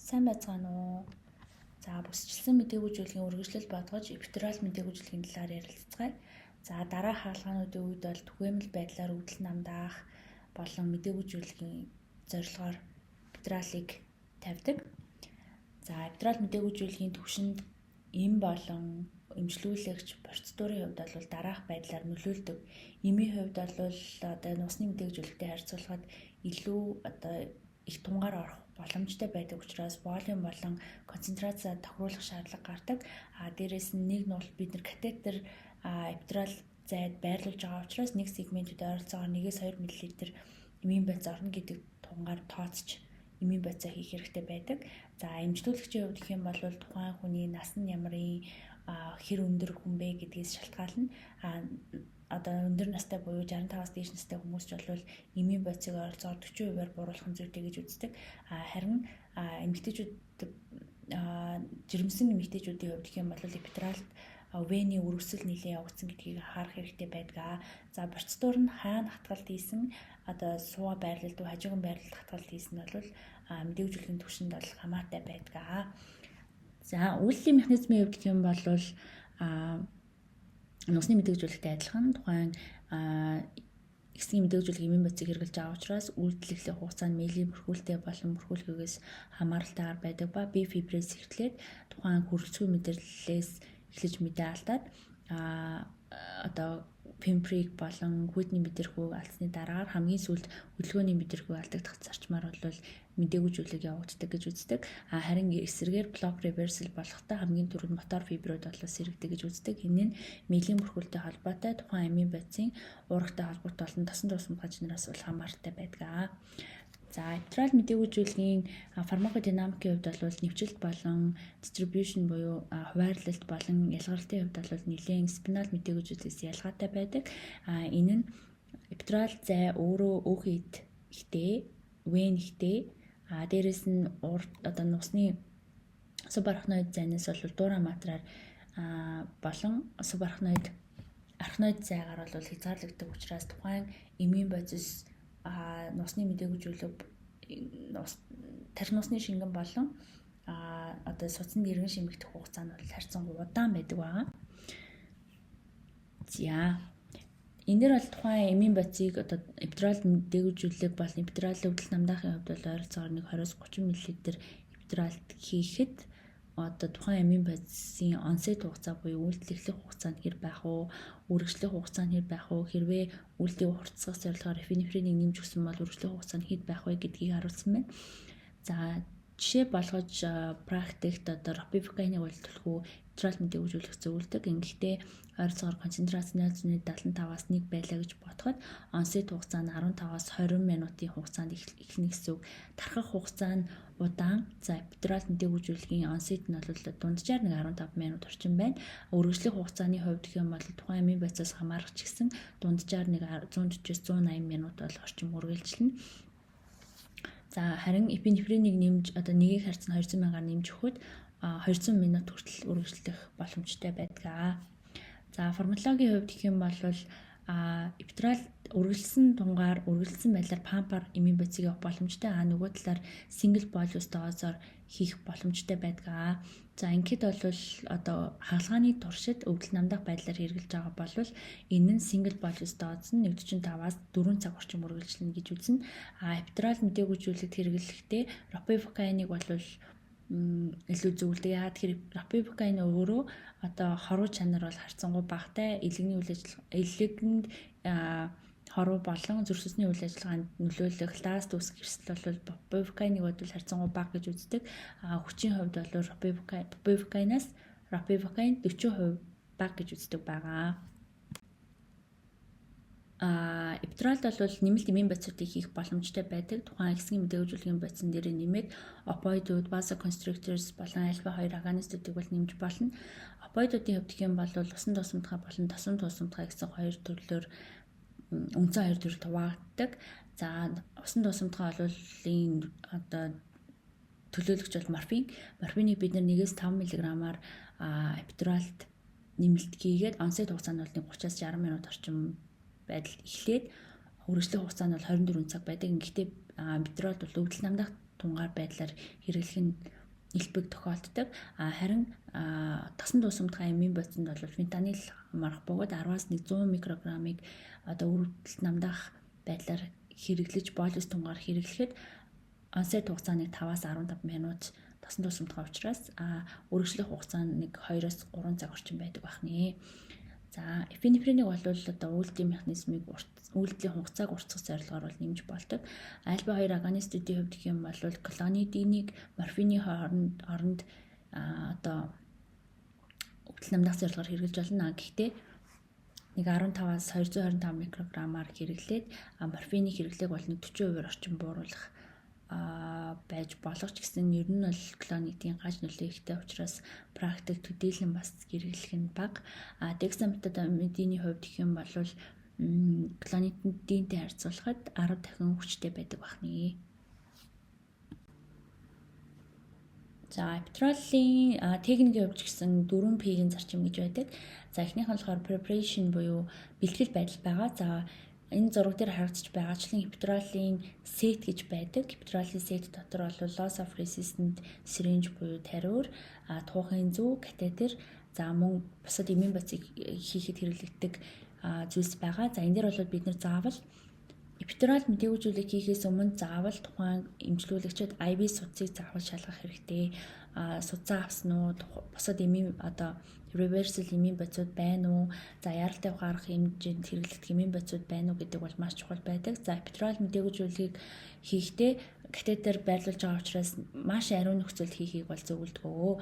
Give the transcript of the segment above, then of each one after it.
Сайн байцгаана уу? За бүсчилсэн мэдээгүй зүйлгийн үргэлжлэл бодгож эпидурал мэдээгүй зүйлгийн талаар ярилцгаая. За дараах хаалгаануудын үед бол түгээмэл байдлаар үүдэл намдаах болон мэдээгүй зүйлгийн зорилгоор эпидуралыг тавьдаг. За эпидурал мэдээгүй зүйлгийн түвшинд эм болон эмчлүүлэгч процедурын хувьд бол дараах байдлаар нөлөөлдөг. Эмийн хувьд бол одоо нусны мэдээгүй зүйлтэй харьцуулахад илүү одоо их тунгаар орох боломжтой байдаг учраас волюм болон концентрацаа тохируулах шаардлага гардаг. Дээрээс нь нэг нь бол бид нар катетер эпидурал зайд байрлуулж байгаа учраас нэг сегментүүд ойролцоогоор 1-2 мл эмийн байц орно гэдэг тунгаар тооцож эмийн байцаа хийх хэрэгтэй байдаг. За эмчлүүлэгчийн хувьд гэх юм бол тухайн хүний нас нь ямарын хэр өндөр хүн бэ гэдгээс шалтгаална. Одоо өндөр настай буюу 65-аас дээш настай хүмүүс ч бол эмийн байцыг ойролцоогоор 40%-аар бууруулах нь зүйтэй гэж үздэг. Харин эмэгтэйчүүд жирэмсэн эмэгтэйчүүдийн хувьд гэх юм бол эпидуралд вены үргэсэл нэлээд явагдсан гэдгийг анхаарах хэрэгтэй байдаг. За процедур нь хаана хатгалт хийсэн, одоо сууга байрлалд уу, хажууган байрлалд хатгалт хийсэн нь бол мэдээгүй зүйлгийн түвшинд бол хамаатай байдаг. За үйлдлийн механизмын хувьд гэх юм бол нусны мэдээлжүүлэлттэй адилхан тухайн эсгийн мэдээлжүүлэх эмийн байцыг хэрэгжилж байгаа учраас үйлдэлэх хугацаанд мээлийн бүрхүүлтэй болон бүрхүүлэхээс хамааралтайгаар байдаг ба бие фибрээс эхлээд тухайн хүрэлцгүй мэдээллээс эхлэж мэдээ алдаад одоо пембрик болон хүйтний мэдэрхүү алдсны дараагаар хамгийн сүүлд хөдөлгөөний мэдэрхүү алдагдах зарчмаар бол мэдээгүй зүйлийг явагддаг гэж үздэг. Харин эсрэгээр блок реверсал болохтой хамгийн түрүүнд мотор фибрүүд бол сэргдэг гэж үздэг. Энэ нь мээлийн бүрхүүлтэй холбоотой тухайн эмийн байцын уургатай холбоотой болон тосон тусламжнараас бол хамаартай байдаг. За эпидурал мэдээгүй зүйлгийн фармакодинамикийн хувьд бол нэвчилт болон дистрибьюшн буюу хуваарлалт болон ялгарлтын хувьд бол нэлээд спинал мэдээгүй зүйлээс ялгаатай байдаг. Энэ нь эпидурал зай өөрөө өөхөд ихтэй, вен ихтэй, дээрэс нь одоо нусны субарахноид зайнаас бол дуура матраар болон арахноид зайгаар бол хязгаарлагддаг учраас тухайн эмийн байцс нусны мэдээгүй зүйлөг тарих нусны шингэн болон одоо судасны иргэн шимэгдэх хугацаа нь бол харьцангуй удаан байдаг байгаа. За энэ дээр бол тухайн эмийн байцыг одоо эпидурал мэдээгүй зүйлэг болон эпидуралын өвдөл намдаахын хувьд бол ойролцоогоор 20-30 мл эпидуралт хийхэд одоо тухайн эмийн байцын онсет хугацаа буюу үйлдэл эхлэх хугацаа нь хэр байх вэ? Үргэлжлэх хугацаа нь хэр байх вэ? Хэрвээ үйлдэлийг хурцсах зорилгоор эпинефринийг нэмж өгсөн бол үргэлжлэх хугацаа нь хэд байх вэ гэдгийг харуулсан байна. За жишээ болгож практикт одоо ропивкайныг бол төлхөө эпидурал мэдээгүй зүйлэх зөвлөдөг. Ингэхдээ ойролцоогоор концентрац 0.75-аас 1 байлаа гэж бодоход онсет хугацаа нь 15-аас 20 минутын хугацаанд эхлэнэ гэсэн үг. Тархах хугацаа нь удаан. За эпидурал мэдээгүй зүйлгийн онсет нь бол дунджаар 15 минут орчим байна. Үргэлжлэх хугацааны хувьд гэх юм бол тухайн эмийн байцаас хамаарч гисэн дунджаар 140-180 минут бол орчим үргэлжилнэ. За харин эпинефринийг нэмж одоо нэгийг харьцан 200,000-аар нэмж өгөхөд 200 минут хүртэл үргэлжлэх боломжтой байдаг. За фармакологийн хувьд гэх юм бол эпидурал үргэлжилсэн тунгаар үргэлжилсэн байдлаар пампаар эмийн байцыг явах боломжтой. Нөгөө талаар single bolus дозоор хийх боломжтой байдаг. За ингээд бол одоо хаалгааны туршид өвдөл намдах байдлаар хэрэгжилж байгаа бол энэ нь single bolus доз нь 45-аас 4 цаг орчим үргэлжилнэ гэж үзнэ. Эпидурал мэдээгүй зүйлэгт хэрэглэхдээ ропивкайныг бол илүү зөвлөдөг. Яагаад тэгэхээр ропивкайн өөрөө одоо хоруу чанар бол харьцангуй багатай, элегнд хоруу болон зүрх судасны үйл ажиллагаанд нөлөөлөх ласт үсэх эрсдэл бол ропивкайныг бол харьцангуй бага гэж үздэг. Хүчийн хувьд бол ропивкайн 40% бага гэж үздэг байгаа. Эпидуралд бол нэмэлт эмийн байцуудыг хийх боломжтой байдаг. Тухайн эсгийн мэдээгүй зүйлгийн байцсан дээр нэмээд опоидууд, vasoconstrictors болон альфа 2 агонистуудыг бол нэмж болно. Опоидуудын хувьд гэх юм бол усан тусамдхай болон тосон тусамдхай гэсэн хоёр төрлөөр үндсэн хоёр төрөлд хуваагддаг. За усан тусамдхай бол энэ одоо төлөөлөгч бол морфин. Морфиныг бид нар 1-5 мг-аар эпидуралд нэмэлт хийгээд онсет хугацаа нь бол 30-аас 60 минут орчим байдалд эхлээд үргэлжлэх хугацаа нь бол 24 цаг байдаг. Гэхдээ эпидурал бол өвдөл намдах тунгаар байдлаар хэрэглэх нь элбэг тохиолддог. Харин тасан дусамдгай эмийн бодисонд бол фентанил хамаарах бөгөөд 10-аас 100 микрограммыг одоо өвдөлт намдах байдлаар хэрэглэж болис тунгаар хэрэглэхэд онсет хугацааны 5-аас 15 минут тасан дусамдгай учраас үргэлжлэх хугацаа нь 2-оос 3 цаг орчим байдаг байна. За, эпинефринийг бол одоо үйлдлийн механизмыг үйлдлийн хугацааг уртсах зорилгоор бол нэмж болдог. Альба 2 агонистуудын хувьд гэх юм бол клонидинийг морфины оронд одоо өвдөл намдах зорилгоор хэрэглэж болно. Гэхдээ нэг 15-аас 225 микрограммаар хэрэглээд морфины хэрэглээг бол 40% орчим бууруулах байж болох ч гэсэн ер нь бол клонидийн гаж нөлөөтэй учраас практик төдийлөн бас хэрэглэх нь бага. Дексаметазидины хувьд гэх юм бол клонидинтэй харьцуулахад 10 дахин хүчтэй байдаг байна. За, эпидуралын техникийн хувьд гэсэн 4P-ийн зарчим гэж байдаг. За, эхнийх нь болохоор preparation буюу бэлтгэл байдал байгаа. За, энэ зураг дээр харагдаж байгаачлан эпидуралын сет гэж байдаг. Эпидуралын сет дотор бол loss of resistant syringe буюу тариур, туухын зүү, катетер, за мөн бусад эмийн бодисыг хийхэд хэрэглэгддэг зүйлс байгаа. За, энэ дээр бол бид нэр заавал эпидурал мэдээлжүүлэг хийхээс өмнө заавал тухайн эмчилүүлэгчид IV судсыг заавал шалгах хэрэгтэй. Судсаа авсан уу, бусад эмийн одоо reversal эмийн бодисууд байна уу? За, яралтай гарах хэмжээнд хэрэглэгдэх эмийн бодисууд байна уу гэдэг бол маш чухал байдаг. За, эпидурал мэдээлжүүлгийг хийхдээ катетер байрлуулж байгаа учраас маш ариун нөхцөлд хийхийг бол зөвлөдгөө.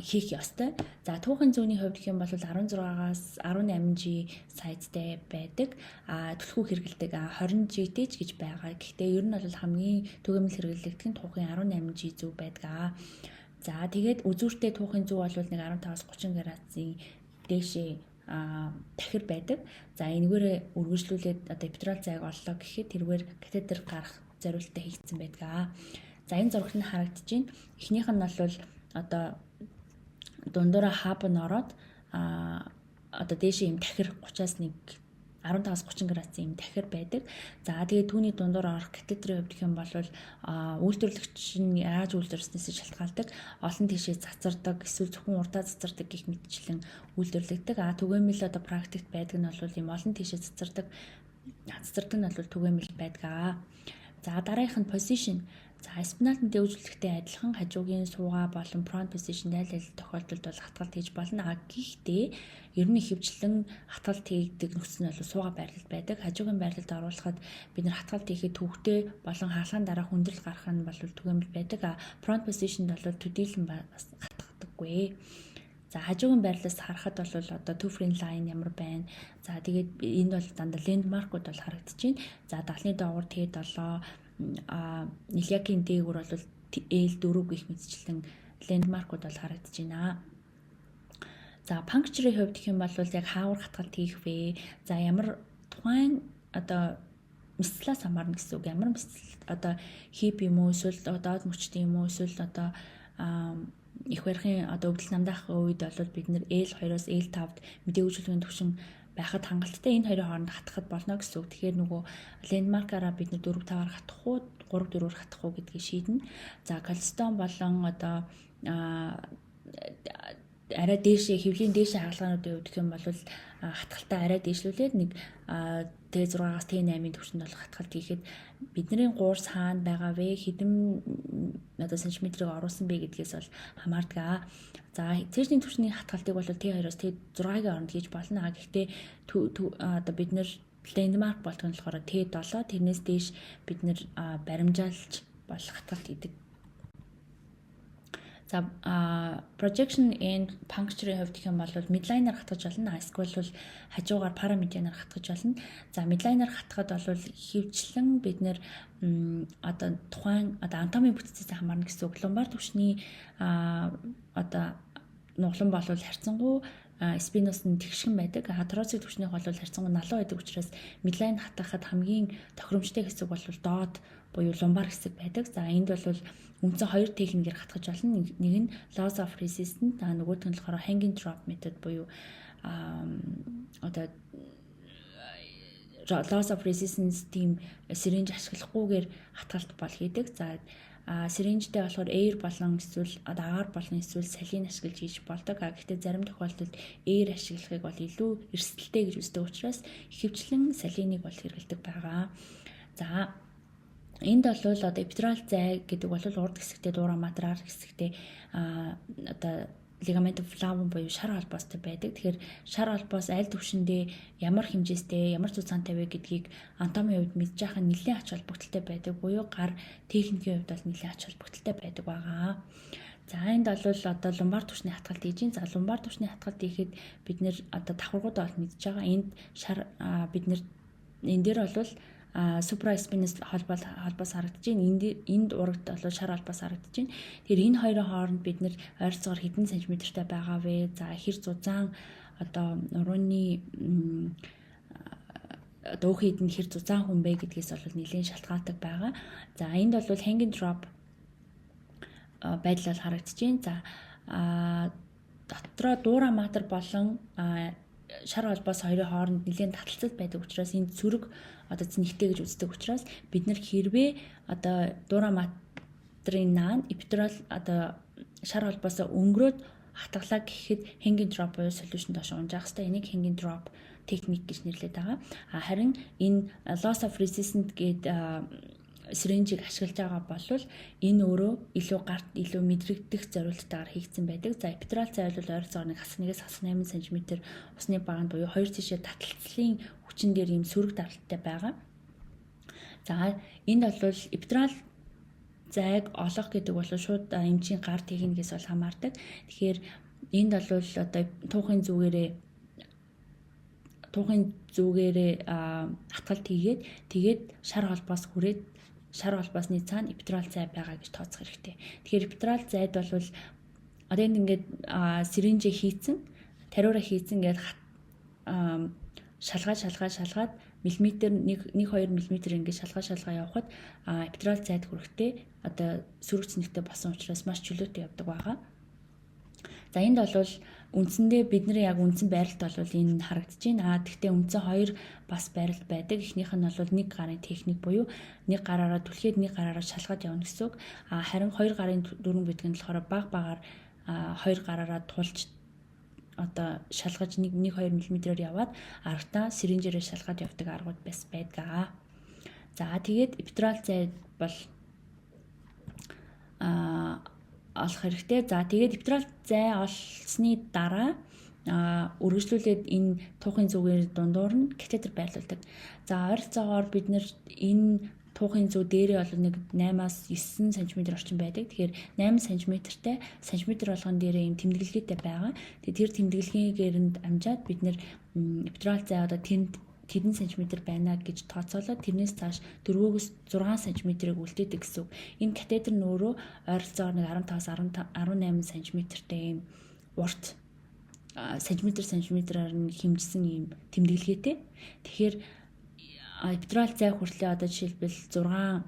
Хийх ёстой. За, туухын зүүнний хувьд гэх юм бол 16-аас 18G сайзтай байдаг. Түлхүү хэрэгэлдэг 20G-тэй ч гэж байгаа. Гэхдээ ер нь бол хамгийн түгээмэл хэрэглэгдэх нь туухын 18G зүү байдаг. За, тэгээд үзүүртэй туухын зүү бол нэг 15-аас 30 градусын дээшээ тахир байдаг. За, энэгээр үргэлжлүүлээд одоо эпидурал зайг оллоо гэхэд тэргээр катетер гарах зориултаа хийгдсэн байдаг. За, энэ зурагт нь харагдаж байна. Эхнийх нь бол одоо дундуура хаб нь ороод одоо дээшээ юм тахир 30-аас 15-аас 30 градусын юм тахир байдаг. За, тэгээд түүний дундуур орох катетерийн хувьд гэх юм бол үйлдвэрлэгч нь яаж үйлдвэрлэснээс шалтгаалдаг, олон тийшээ цацардаг, эсвэл зөвхөн урдаа цацардаг гэх мэтчлэн үйлдвэрлэгдэг. Түгээмэл одоо практикт байдаг нь бол юм олон тийшээ цацардаг нь бол түгээмэл байдаг. За, дараагийнх нь position. За, спинал мэдээлжүүлэгтэй адилхан хажуугийн суугаа болон front position аль тохиолдолд бол хатгалт хийж болно. Гэхдээ ер нь ихэвчлэн хатгалт хийгдэг нөхцөл нь бол суугаа байрлал байдаг. Хажуугийн байрлалд оруулахад бид нар хатгалт хийхэд төвхтэй болон хаалган дараа хүндрэл гарах нь бол түгээмэл байдаг. Front positionд бол төдийлөн бас хатгадаггүй. За, хажуугийн байрлалаас харахад бол одоо two frame line ямар байна. За, тэгээд энд бол дандаа лендмаркууд бол харагдаж байна. За, далны доогуур T7 Ильякийн дээгүүр бол L4 гэх мэтчлэн лендмаркууд бол харагдаж байна. За, панкчрийн хувьд гэх юм бол яг хаавар хатгалт хийх вэ? За, ямар тухайн одоо мислаас хамаарна гэсэн үг. Ямар мисл одоо хип юм уу, эсвэл доод мөчтэй юм уу, эсвэл одоо их барихын одоо өвдөл намдаах үед бол бид нэр L2-оос L5-д мэдээлжүүлгийн түвшин байхад хангалттай энэ хоёрын хооронд хатгахад болно гэсэн үг. Тэгэхээр нөгөө лендмаркаараа бид 4-5-аар хатгах уу, 3-4-аар хатгах уу гэдгийг шийднэ. За, кальцитон болон одоо арай дээшээ хэвлийн дээшээ хаалгаануудын хувьд гэх юм бол хатгалтаа арай дээшлүүлээд нэг T6-аас T8-ийн түвшинд бол хатгалт хийхэд бидний гуурс хаана байгаа вэ, хэдэн одоо сантиметрийг оруулсан бэ гэдгээс бол хамаардаг. За, цээжний түвшний хатгалтыг бол T2-оос T6-гийн оронд хийж болно. Гэхдээ одоо бид нэр лендмарк болтгон болохоор T7 тэрнээс дээш бид нэр баримжаалж болох хатгалт хийдэг. За, projection and puncture-ийн хувьд гэх юм бол midline-аар хатгаж болно. Эсвэл бол хажуугаар paramedian-аар хатгаж болно. За, midline-аар хатгахад бол хөвчлэн бид нэр одоо тухайн одоо анатомийн бүтцээс хамаарна гэсэн үг. Lumbar түвшний одоо нуглан бол харьцангуй спинос нь тэгшгэн байдаг. Торацик түвшнийх бол харьцангуй налуу байдаг учраас midline хатгахад хамгийн тохиромжтой хэсэг бол доод буюу lumbar хэсэг байдаг. За, энд бол үндсэн хоёр техникээр хатгаж болно. Нэг нь loss of resistance, нөгөөх нь болохоор hanging drop method буюу одоо loss of resistance тийм сиринж ашиглахгүйгээр хатгалт бол хийдэг. За сиринжтэй болохоор air болон эсвэл агаар болон эсвэл салин ашиглаж хийж болдог. Гэхдээ зарим тохиолдолд air ашиглахыг бол илүү эрсдэлтэй гэж үздэг учраас ихэвчлэн салиныг бол хэрэглэдэг байгаа. За энд бол одоо эпидурал зай гэдэг бол урд хэсэгтээ дуура матраар хэсэгтээ одоо лигамент флавум буюу шар холбоостой байдаг. Тэгэхээр шар холбоос аль түвшиндээ ямар хэмжээстэй, ямар цуцаантай вэ гэдгийг анатомийн хувьд мэдж байгаа нь нэлээд ач холбогдолтой байдаг. Буюу гар техникийн хувьд бол нэлээд ач холбогдолтой байдаг байгаа. За энд бол одоо лумбар түвшний хатгалт хийж байна. За лумбар түвшний хатгалт хийхэд бид нэр одоо давхаргууд бол мэдж байгаа. Энд шар бид нэр энэ дээр бол суpraspinous холбоос харагдаж байна. Энд урагт бол шар холбоос харагдаж байна. Тэгэхээр энэ хоёрын хооронд бид нэр ойролцоогоор хэдэн сантиметртай байгаа вэ? За хэр зузаан одоо урууны одоо өөхид нь хэр зузаан хүн бэ гэдгээс бол нэлээд шалтгаалдаг байгаа. За энд бол hanging drop байдал харагдаж байна. За дотроо дуура матер болон шар холбоос хоёрын хооронд нэлээд таталцал байдаг учраас энд цүрэг одоо зэнхтэй гэж үздэг учраас бид нар хэрвээ одоо дуура матрын наан эпидурал одоо шар холбоосоо өнгөрөөд хатгалаа гэхэд hanging drop буюу solution доош унжаах хэрэгтэй. Энийг hanging drop техник гэж нэрлэдэг байгаа. Харин энэ loss of resistance гэдэг сиринжийг ашиглаж байгаа бол энэ өөрөө илүү гарт илүү мэдрэгдэх зорилттойгоор хийгдсэн байдаг. За эпидурал зай бол ойролцоогоор 1-8 см усны баганд буюу 2 тишээ таталцлын хүчин дээр ийм сөрөг даралттай байгаа. За энд бол эпидурал зайг олох гэдэг бол шууд эмчийн гар техникээс бол хамаардаг. Тэгэхээр энд бол одоо туухын зүгээрээ хатгалт хийгээд тэгээд шар холбоос хүрээд шар холбоосны цаана эпидурал зай байгаа гэж тооцох хэрэгтэй. Тэгэхээр эпидурал зайд бол одоо энд ингээд сиринжээ хийцэн, тариураа хийцэн гээд шалгаад миллиметр 1-2 мм ингээд шалгаа явхад эпидурал зайд хүрэхдээ одоо сөрөг цэнэгтэй болсон учраас маш чөлөөтэй явдаг байгаа. За энд бол үндсэндээ бидний яг үндсэн байралт бол энэ харагдаж байна. Гэхдээ үндсэн хоёр бас байралт байдаг. Эхнийх нь бол нэг гарын техник буюу нэг гараараа түлхээд нэг гараараа шалгаад явна гэсэн үг. Харин хоёр гарын дөрвөн бүдгэн болохоор багаар хоёр гараараа тулж одоо шалгаж 1-2 мм-ээр яваад аргатаа сиринжээрээ шалгаад явдаг аргууд бас байдаг. За тэгээд эпидурал зай бол олох хэрэгтэй. За тэгээд эпидурал зай олсны дараа үргэлжлүүлээд энэ туухын зүгээр дундуур нь катетер байрлуулдаг. За ойролцоогоор бид нэр энэ туухын зүү дээрээ бол нэг 8-9 см орчим байдаг. Тэгэхээр 8 см-тэй сантиметр болгон дээрээ юм тэмдэглэгээтэй байгаа. Тэгээд тэр тэмдэглэгээнд амжаад бид нэр эпидурал зай одоо тэнд хэдэн сантиметр байна гэж тооцоолоод тэрнээс цааш 4-6 см-ийг үлдээдэг гэсэн үг. Энэ катетер нь өөрөө ойролцоогоор нэг 15-18 см-тэй юм урт сантиметраар нь хэмжсэн юм тэмдэглэгээтэй. Тэгэхээр эпидурал зай хүртлээ одоо жишээлбэл 6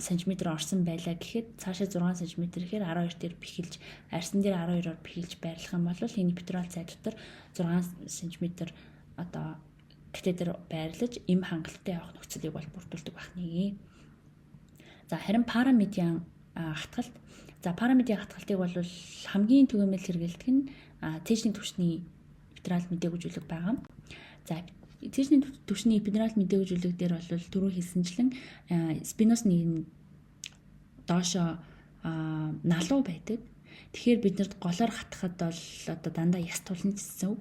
см орсон байлаа гэхэд цаашаа 6 см ихээр 12 дээр бэхэлж арьсан дээр 12-оор бэхэлж байрлах юм бол энэ эпидурал зай дотор 6 см одоо катетер байрлаж эм хангалттай явах нөхцөлийг бол бүрдүүлдэг байна. За харин парамедиан хатгалт. За парамедиан хатгалтыг бол хамгийн түгээмэл хэрэгэлдэг нь цээжний түвшний эпидурал мэдээгүүжүүлэг байгаа. За цээжний түвшний эпидурал мэдээгүүжүүлэг дээр бол түрүү хэлсэнчлэн спиносны доошо налуу байдаг. Тэгэхээр биднэрт голоор хатгахад бол одоо дандаа яс тулна гэсэн үг.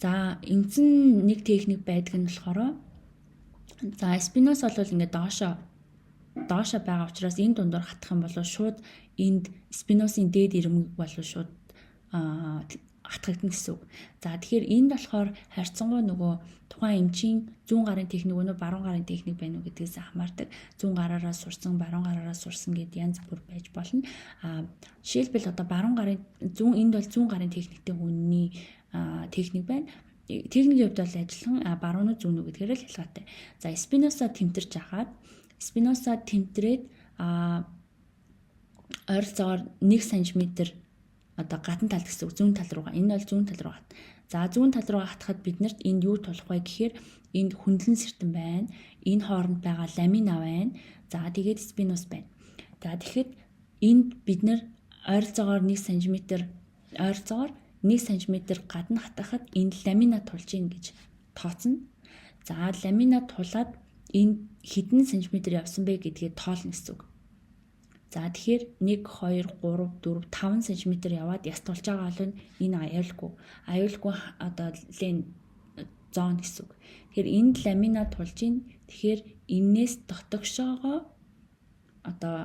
За эндсэн нэг техник байдаг нь болохоор за спинос бол ингээд доошо байгаа учраас энэ дундуур хатах юм бол шууд энд спиносын дээд ирмэг бол шууд хатгагдана гэсэн үг. За тэгэхээр энд болохоор харьцангуй нөгөө тухайн эмчийн зүүн гарын техник өнөө баруун гарын техник байна уу гэдгээс хамаардаг. Зүүн гараараа сурсан, баруун гараараа сурсан гэдэг янз бүр байж болно. Жишээлбэл одоо баруун гарын энд бол зүүн гарын техниктэй хүний техник байна. Техникийн хувьд бол ажиллахан баруун уу зүүн үү гэдгээр л ялгаатай. За спиносоо тэмтэрч агаад спиносоо тэмтрээд ойролцоогоор 1 см одоо гадна талд гэсэн үг зүүн тал руугаа. Энэ бол зүүн тал руу хат. За зүүн тал руу хатахад биднэрт энд юу тулах вэ гэхээр энд хөндлөн сертэн байна. Энэ хооронд байгаа ламина байна. За тэгээд спинус байна. За тэгэхэд энд бид нэр ойролцоогоор 1 см гадна хатахад энд ламина тулж ийн гэж тооцно. За ламина тулаад энд хэдэн сантиметр явсан бэ гэдгээ тоолно гэсэн үг. За тэгэхээр 1 2 3 4 5 см яваад яс тулж байгаа бол энэ аюулгүй одоо лен зон гэсэн үг. Тэгэхээр энд ламина тулж ийн. Тэгэхээр энээс дотогшоогоо одоо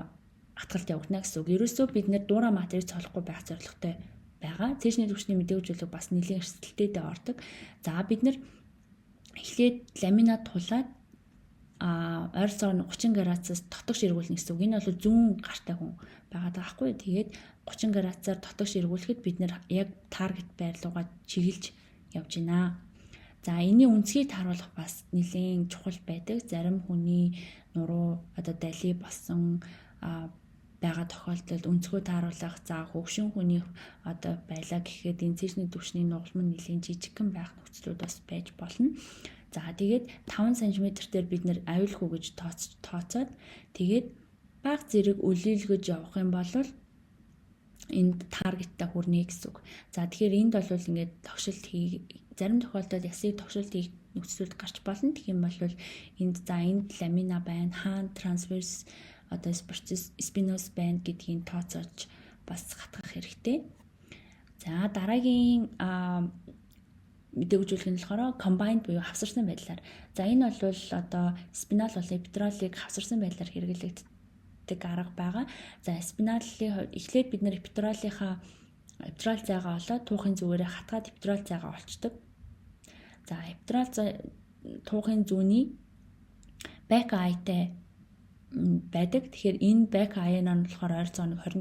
хатгалт явагдана гэсэн үг. Ерөөсөө бид нэр дуура материйг цолохгүй байх зорилготой байгаа. Цээжний түвшний мэдээлжүүлэг бас нэлийн эрсдэлтэйдээ ордог. За бид нэр эхлээд ламина тулаад ойролцоогоор 30 градусаас дотогш эргүүлнэ гэсэн үг. Энэ бол зүүн гартай хүн байгаад байгаа хгүй. Тэгээд 30 градусаар дотогш эргүүлэхэд бид нэр яг таргет байрлуугаа чиглэж явж байна. За энэний үнцгийг тааруулах бас нэлийн чухал байдаг. Зарим хүний нуруу одоо дали болсон байгаа тохиолдолд өнцгөө тааруулах, за хөгшин хүний одоо байлаа гэхэд энэ цэжний түвшний нугалм нь нэлийн жижигхэн байх нөхцлүүд бас байж болно. За тэгээд 5 см дээр бид нэр аюулгүй гэж тооцоод тэгээд бага зэрэг өлөөлгөж явах юм бол энд таргеттай хүрнэ гэсэн үг. За тэгэхээр энд бол ингээд тогшилт зарим тохиолдолд ясыг тогшилт хийх нөхцлүүд гарч болно. Тэгэх юм бол энд ламина байна, хаан трансверс одоо спинус байна гэдгийг тооцоолж бас хатгах хэрэгтэй. За дараагийн мэдээлжүүлэх нь болохоор combined буюу хавсарсан байдлаар. За энэ бол одоо спинал болон эпидуралыг хавсарсан байдлаар хэрэглэгддэг арга байгаа. За спиналийн эхлээд бид нэр эпидурал зайгаа олоод туухын зүгээрээ хатгаад эпидурал зайгаа олцдог. За эпидурал туухын зүүний back eye-тай байдаг. Тэгэхээр энэ back eye-аар нь болохоор ойролцоогоор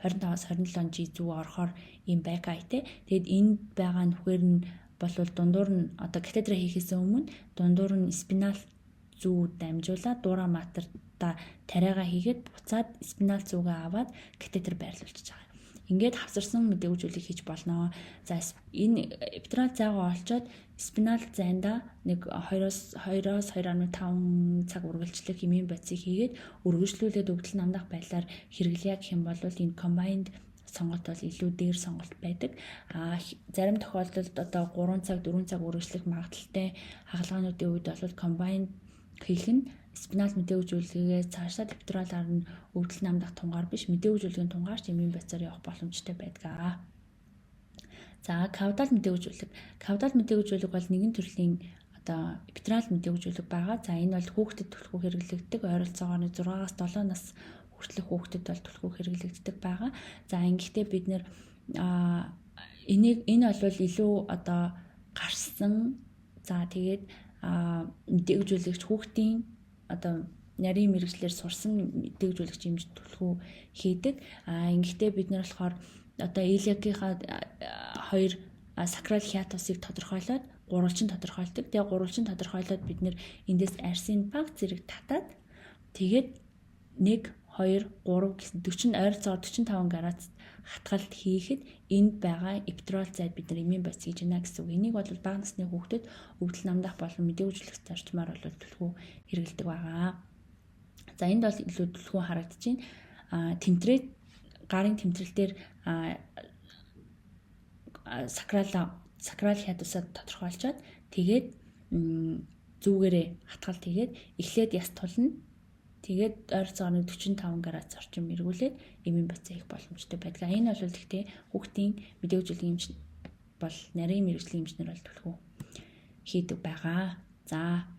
25-27 зүг орохоор ийм back eye-тэй. Тэгэд энд байгаа нүхээр нь болвол дундуур нь одоо катетра хийхээс өмнө дундуур нь спинал зүү дамжуулаад дуура матерта тариагаа хийгээд буцаад спинал зүүгээ аваад катетр байрлуулж байгаа. Ингээд хавсарсан мэдээлжүүлэг хийж болно. За энэ эпидурал зайгаа олцоод спинал зайнда 2-2.5 цаг үргэлжлэх хэмээн бодисыг хийгээд үргэлжлүүлээд өгдөл намдах байдлаар хэрэглэе гэх юм бол энэ combined сонголт бол илүү дээр сонголт байдаг. Зарим тохиолдолд одоо 3 цаг 4 цаг үргэлжлэх магадaltaй хагалгаануудын үед бол combined хийх нь спинал мэдээлжүүлэгээ цаашаа эпидуралаар нь өгдөл намдах тунгаар биш мэдээлжүүлэгийн тунгаар хэмээн бодисоор явах боломжтой байдаг. За каудал мэдээлжүүлэг. Каудал мэдээлжүүлэг бол нэгэн төрлийн одоо эпидурал мэдээлжүүлэг байгаа. За энэ бол хүүхдэд түлхүү хэрэглэгддэг. Ойролцоогоор 6-аас 7 нас хүртэлх хүүхдэд бол түлхүү хэрэглэгддэг байгаа. За ингэхдээ бид нэр энэ бол илүү одоо гарсан. За тэгээд мэдээлжүүлэгч хүүхдийн одоо нарийн мэрэгчлэр сурсан мэдээлжүүлэгч хэмжиж түлхүү хийдэг. Ингэхдээ бид нар болохоор одоо илиакийнхаа 2 сакрал хиатусыг тодорхойлоод гурвалжин тодорхойлдог. Тэгээ гурвалжин тодорхойлоод бид нэр эндээс арсын баг зэрэг татаад тэгээд 1 2 3 гэсэн 40 ойролцоогоор 45 градус хатгалт хийхэд энд байгаа эпидурал зайд бид нар эмийн бодис хийж байна гэсэн үг. Энийг бол бага насны хүүхдэд өгдөл намдах болон мэдээлжүүлэх зарчмаар бол түлхүү хэрэгэлдэг байгаа. За энд бол илүү түлхүү харагдаж байна. Тэмтрээд гарын тэмтрэлтээр сакрал хиатусаа тодорхойлцоод тэгээд зүүгээрээ хатгалт хийгээд эхлээд яс тулна. Тэгээд ойролцоогоор 45 градус орчим эргүүлээд эмийн бодис хийх боломжтой байдаг. Энэ бол гэхдээ хүүхдийн мэдээлжүүлэх эмч бол нарийн мэрэгжлийн эмчнэр бол түлхүү хийдэг байгаа. За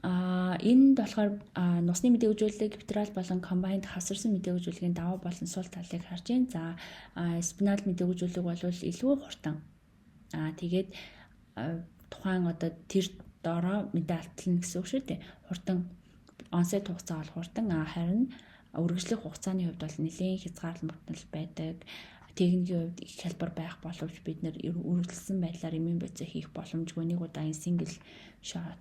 энд болохоор нусны мэдээлжүүлэг, эпидурал болон combined хавсарсан мэдээлжүүлэгийн даваа болон сул талыг харж байна. За спинал мэдээлжүүлэг бол илүү хурдан. Тэгээд тухайн одоо тэр доороо мэдээ алтлна гэсэн үг шүү дээ. Хурдан онсет хугацаа бол хурдан, харин үргэлжлэх хугацааны хувьд бол нэлийн хязгаарлалтмал байдаг. Техникийн хувьд их хялбар байх боловч бид нэр үргэлжлсэн байдлаар эмийн бодис хийх боломжгүй нэг удаагийн single shot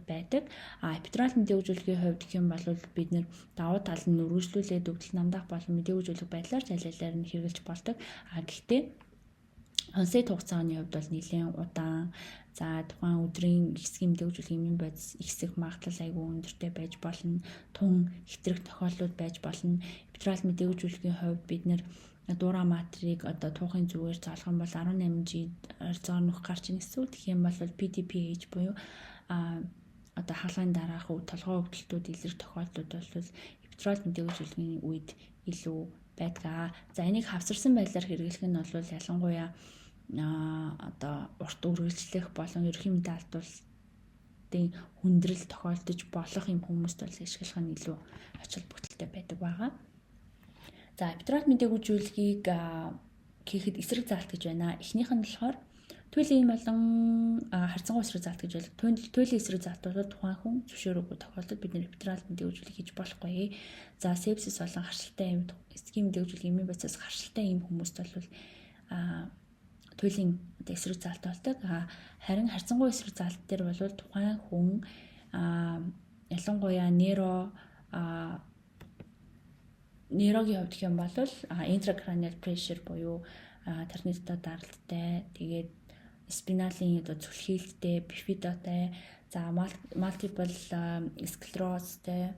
байдаг. Эпидурал мэдээлжүүлэгийн хувьд гэх юм бол бид нэр давуу тал нь үргэлжлүүлээд өгдөл намдах болон мэдээлжүүлэх байдлаар аль алиар нь хэрэгжилж болдог. Гэхдээ Онсет хугацааны хувьд бол нэлээд удаан. За тухайн өдрийн хэсгийн мэдээлжүүлэх эмийн бодис ихсэх магадлал айгүй өндөртэй байж болно. Тун хэтрэх тохиолдлууд байж болно. Эпидурал мэдээлжүүлэхийн хувьд бид нэр дуура матрийг одоо туухын зүгээр заалгах юм бол 18G ойрцоогоор нөх гарч ийн гэсэн үг. Тэгэх юм бол PTPH буюу одоо хаалгын дараах толгой өвдөлтүүд илэрх тохиолдлууд бол эпидурал мэдээлжүүлэхийн үед илүү байдаг. За энийг хавсарсан байдлаар хэрэглэх нь бол ялангуяа одоо урт үргэлжлэх болон ерөнхий мэдээ алдуулалтын хүндрэл тохиолдож болох юм хүмүүст бол ашиглах нь илүү ач холбогдолтой байдаг байгаа. За эпидурал мэдээлжүүлэхийг хийхэд эсрэг заалт гэж байна. Эхнийх нь болохоор туйлын болон харьцангуй эсрэг заалт гэж байна. Туйлын эсрэг заалт бол тухайн хүн зөвшөөрөөгүй тохиолдолд бид нэр эпидурал мэдээлжүүлэх хийж болохгүй. За сепсис болон харшилтай эм эсгийн мэдээлжүүлэх эмийн процесс харшилтай эм хүмүүст бол туйлын эсрэг заалт болдог. Харин харьцангуй эсрэг заалт дээр бол тухайн хүн ялангуяа нейрогийн хувьд гэх юм бол intracranial pressure буюу тархины дотоод даралттай, тэгээд спиналийн одоо зүлхийлттэй, бифидотой, за multiple scleroseтэй,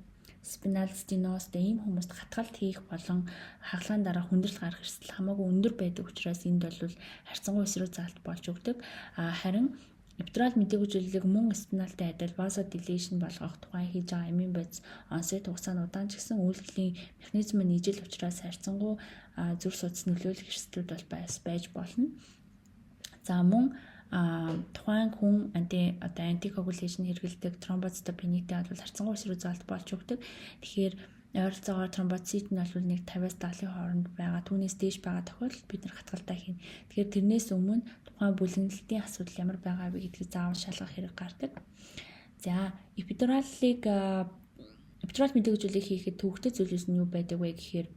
спинал стенозтэй ийм хүмүүст хатгалт хийх болон хагалгаан дараа хүндрэл гарах эрсдэл хамаагүй өндөр байдаг учраас энд бол харьцангуй эсрэг заалт болж өгдөг. Харин эпидурал мэдээлжүүлэлийг мөн спиналтай адил vasodilation болгох тухайн хийж байгаа эмийн бодис онсет хугацааны удаан ч гэсэн үйлдэлийн механизм нь ижил учраас харьцангуй зүрх судас нөлөөлөх эрсдлүүд бол байж болно. За мөн тухайн хүн антикоагуляшн хэрэглэдэг тромбоцитопенийтэй бол харьцангуй эсрэг заалт болж өгдөг. Тэгэхээр ойролцоогоор тромбоцит нь бол нэг 50-70-ийн хооронд байгаа түүнээс дээш байгаа тохиолдолд бид нар хатгалтаа хийнэ. Тэгэхээр тэрнээс өмнө тухайн бүлэглэлтийн асуудал ямар байгаа вэ гэдгийг заавал шалгах хэрэг гардаг. За эпидурал мэдээлжүүлэх хийхэд төвөгтэй зүйлс нь юу байдаг вэ гэхээр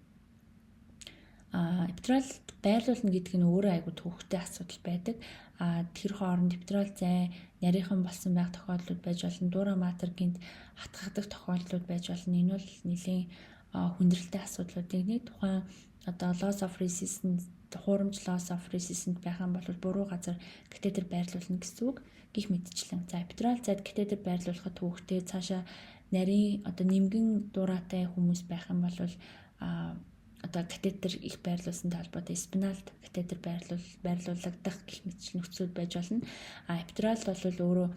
эпидурал байрлуулна гэдэг нь өөрөө айгүй төвөгтэй асуудал байдаг. Тэр хооронд эпидурал зай нарийнхан болсон байх тохиолдлууд байж болно. Дуура матер гинт хатгагдах тохиолдлууд байж болно. Энэ бол нэлийн хүндрэлтэй асуудлуудыг нэг тухайн одоо loss of resistance хуурамч loss of resistance байх юм бол буруу газар катетер байрлуулна гэсэн үг. Гэх мэтчлэн. За эпидурал зайд катетер байрлуулахад төвөгтэй цаашаа нарийн одоо нимгэн дуурайтай хүмүүс байх юм бол одоо катетер их байрлуулсантай холбоотой спиналд катетер байрлуулагдах гэх мэтчил нөхцөл байж болно. Эпидурал бол өөрөө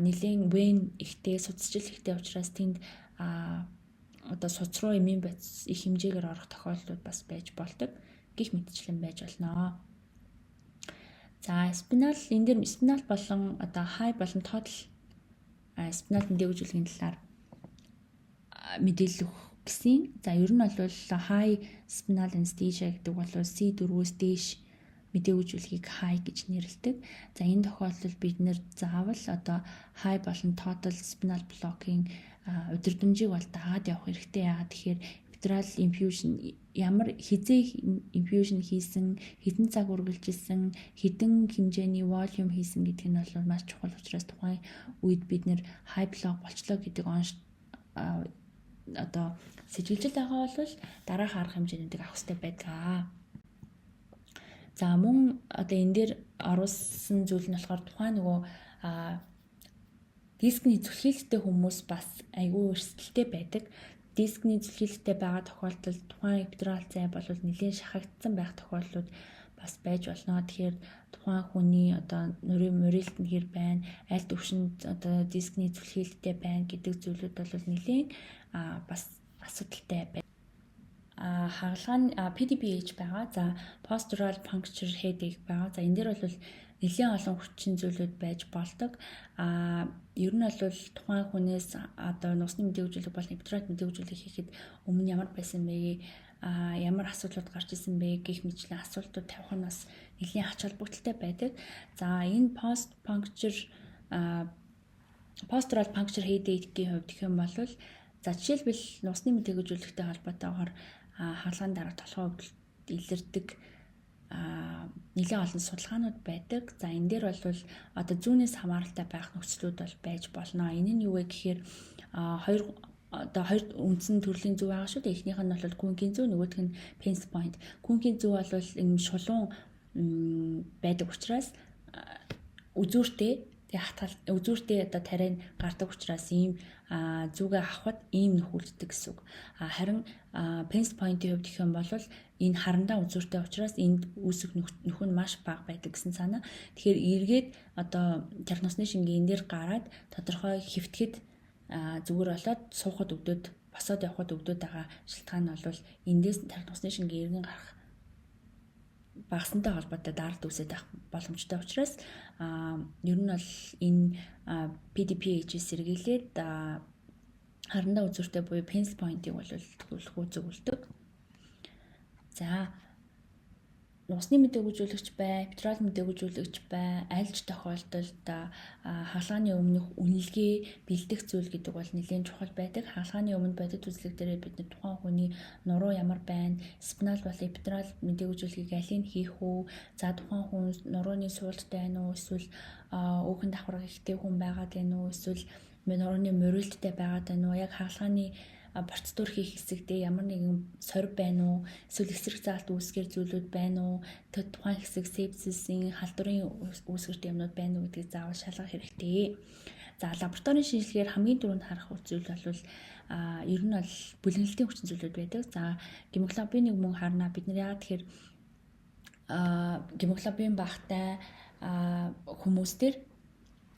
нэлийн вен ихтэй судасчил ихтэй учраас тэнд одоо суц руу эмийн бодис их хэмжээгээр орох тохиолдлууд бас байж болдог гэх мэтчлэн байж болно. За спинал энэ дэр спинал болон одоо хай болон total спинал мэдээлжүүлэхийн талаар мэдээлэл өгөх гэсэн. За ер нь бол high spinal anesthesia гэдэг бол C4-өөс дээш мэдээлжүүлэхийг high гэж нэрлэдэг. За энэ тохиолдолд бид нэр заавал одоо high болон total spinal block-ийн удирдамжийг бол дагаад явах хэрэгтэй. Яагаад тэгэхээр epidural infusion ямар хизээ infusion хийсэн, хэдэн цаг үргэлжилсэн, хэдэн хэмжээний volume хийсэн гэдэг нь бол маш чухал учраас тухайн үед бид нэр high block болчлоо гэдэг одоо сэжиглэж байгаа бол дараах арга хэмжээнүүдийг авах хэрэгтэй байдаг. За мөн одоо энэ дээр оруулсан зүйл нь болохоор тухайн нөгөө дискний зүлхийлэлттэй хүмүүс бас айгүй өрсөлдөлтэй байдаг. Дискний зүлхийлэлттэй байгаа тохиолдолд тухайн эпидурал зай бол нэлээд шахагдсан байх тохиолдлууд бас байж болно. Тэгэхээр тухайн хүний одоо мөрөлт нь хэр байна, аль төвшөнд одоо дискний зүлхийлэлттэй байна гэдэг зүйлүүд бол нэлээд бас асуудалтай байна. Хагалгаа нь PTPH байгаа. За postural puncture headache байгаа. За энэ дээр бол нэлээд олон хүчин зүйлүүд байж болдог. Ер нь бол тухайн хүнээс одоо нусны мэдээлжүүлэг болон эпидурал мэдээлжүүлэг хийхэд өмнө ямар байсан бэ, ямар асуудлууд гарч ирсэн бэ гэх мэтчлэн асуултууд тавих нь бас нэлээд ач холбогдолтой байдаг. За энэ postural puncture headache-ийн хувьд гэх юм бол за жишээлбэл нусны мэдээлжүүлэгтэй холбоотойгоор хаалган дараа толгой өвдөлт илэрдэг нэлээд олон судалгаанууд байдаг. За энэ дээр бол одоо зүүнээс хамааралтай байх нөхцлүүд бол байж болно. Энэ нь юу вэ гэхээр хоёр үндсэн төрлийн зүй байгаа шүү дээ. Эхнийх нь бол күүнгийн зүй, нөгөөх нь Pence point. Күүнгийн зүй бол энэ шулуун байдаг учраас үзүүртэй одоо тариа гардаг учраас ийм зүгээ авахд ийм нөхөлддөг гэсэн үг. Харин Pence point-ийн хувьд гэх юм бол энэ харандаа үзүүртэй учраас энд үүсэх нөхөн нь маш бага байдаг гэсэн санаа. Тэгэхээр эргээд одоо тарих насны шингийн энэ дээр гараад тодорхой хэвтгэд зүгээр болоод суухад өгдөөд босоод явхад өгдөөд байгаа шалтгаан нь бол эндээс тарих насны шингийн эргэн гарах багасантай холбоотой даралт үүсэж байх боломжтой учраас ер нь бол энэ PDP-ээс сэргийлээд харандаа үзүүртэй буюу Pence point-ийг бол төвлөх үзүүлдэг. За усны мэдээг үзүүлэгч бай, петрол мэдээг үзүүлэгч бай, аль ч тохиолдолд хаалгааны өмнөх үнэлгээ бэлдэх зүйл гэдэг бол нэлээд чухал байдаг. Хаалгааны өмнө бодит үзлэг дээр бид тухайн хүний нуруу ямар байна, спинал бол эпидрал мэдээг үзүүлгийг алийг хийх үү, за тухайн хүн нурууны суулттай байна уу, эсвэл өөхөн давхар ихтэй хүн байгаад байна уу, эсвэл нурууны мөрөлттэй байгаад байна уу, яг хаалгааны процедур хийх хэсэгтээ ямар нэгэн сорь байна уу, эсвэл эсрэг заалт үүсгэр зүйлүүд байна уу, тухайн хэсэг сепсисийн халдварын үүсгэрт юмнууд байна уу гэдгийг заавал шалгах хэрэгтэй. За лабораторийн шинжилгээгээр хамгийн түрүүнд харах зүйл бол ер нь бол бүлэглэлтийн хүчин зүйлүүд байдаг. За гемоглобиныг мөн харна. Бид нар яагаад тэгэхээр гемоглобин багтай хүмүүстэр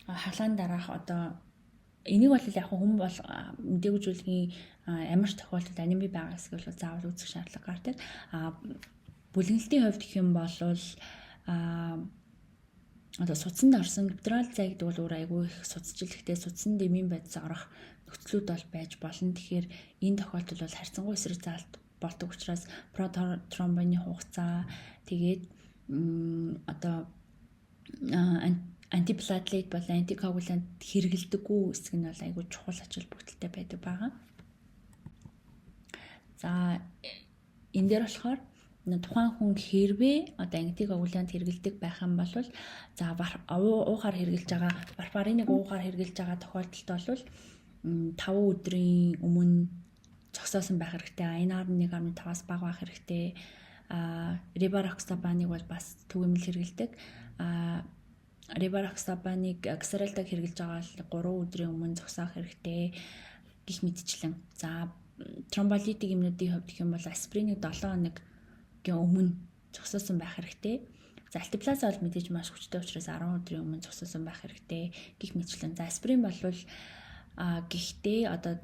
хаалгааны дараах одоо энийг бол яг хүн бол мэдээг үзүүлгийн ямар ч тохиолдолд анеми байгаа эсвэл заавал үүсэх шаардлага гардаг. Бүлэглэлтийн хувьд гэх юм бол одоо судсанд орсон эпидрал зай гэдэг бол өөр айгүй их судасжилттэй судсан дэмийн байдас орох нөхцлүүд бол байж болно. Тэгэхээр энэ тохиолдолд бол харьцангуй эсрэг заалт болдог учраас протромбоны хугацаа тэгээд одоо антиплателет бол антикоагулант хэрэгэлдэггүй хэсэг нь бол айгүй чухал ач холбогдолтой байдаг байгаа. За энэ дээр болохоор тухайн хүн хэрвээ одоо антикоагулант хэрэгэлдэг байх юм бол за уухаар хэрэгэлж байгаа варфариныг уухаар хэрэгэлж байгаа тохиолдолд бол 5 өдрийн өмнө зогсоосон байх хэрэгтэй. INR1.5-аас бага байх хэрэгтэй. Rivaroxabanыг бол бас түгээмэл хэрэгэлдэг. Rivaroxabanыг Xarelta хэрэглэж байгаа бол 3 өдрийн өмнө зогсоох хэрэгтэй гэх мэтчлэн. За тромболитик юмнуудын хувьд гэх юм бол аспириныг 7 хоногийн өмнө зогсоосон байх хэрэгтэй. За альтиплаза бол мэдээж маш хүчтэй учраас 10 өдрийн өмнө зогсоосон байх хэрэгтэй гэх мэтчлэн. За аспирин бол гэхдээ одоо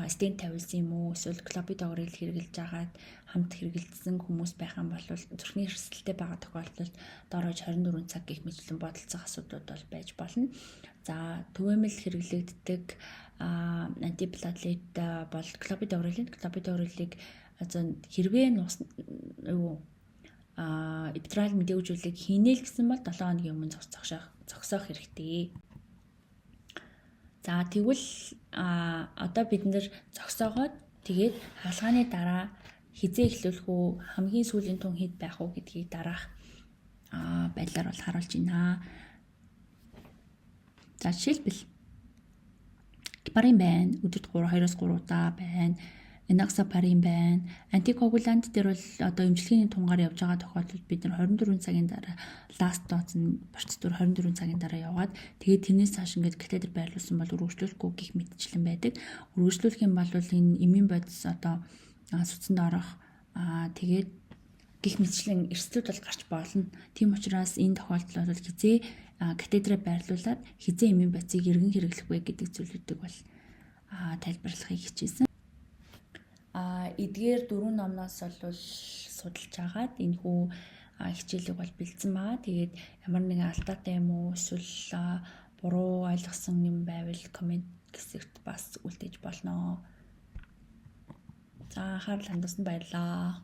стент тавилсан юм уу эсвэл клопидогрел хэрэглэж агаад хамт хэрэгэлсэн хүмүүс байх юм бол зүрхний эрсдэлтэй байгаа тохиолдолд доорож 24 цаг гэх мэтлэн бодолцох асуудлууд бол байж болно. За түгээмэл хэрэглэгддэг антиплателет бол клопидогрелийг хэрвээ эпидрал мэдээг үзүүлэг хийнэ л гэсэн бол 7 хоногийн өмнө зогсоох хэрэгтэй. За тэгвэл одоо бид нэр зогсоогоод тэгээд хаалгааны дараа хизээ эхлүүлэх үү, хамгийн сүүлийн тун хэд байх уу гэдгийг дараах байдлаар бол харуулж байна. За жишээлбэл гепарин байна, өдөрт 2-3 удаа байна. Enoxaparin байна. Антикоагулант дээр бол одоо эмчилгээний тунгаар явж байгаа тохиолдолд бид нар 24 цагийн дараа ласт доз нь процедур 24 цагийн дараа яваад тэгээд тэрнээс цааш ингээд катетер байрлуулсан бол үргэлжлүүлэхгүй гих мэтчлэн байдаг. Үргэлжлүүлэх юм бол энэ эмийн бодис одоо судсанд орох тэгээд гих мэтчлэн эрсдлүүд бол гарч болно. Тийм учраас энэ тохиолдолд бол хизээ катетерэ байрлуулад хизээ эмийн бодисыг эргэн хэрэглэх вэ гэдэг зүйлүүдийг бол тайлбарлахыг хичээсэн. Эдгээр 4 номноос бол судалж агаад энэ хүү хичээлийг бол бэлдсэн байгаа. Тэгээд ямар нэгэн алдаатай юм уу эсвэл буруу ойлгосон юм байвал комент хэсэгт бас үлдээж болно. За анхаарал хандуулсанд баярлалаа.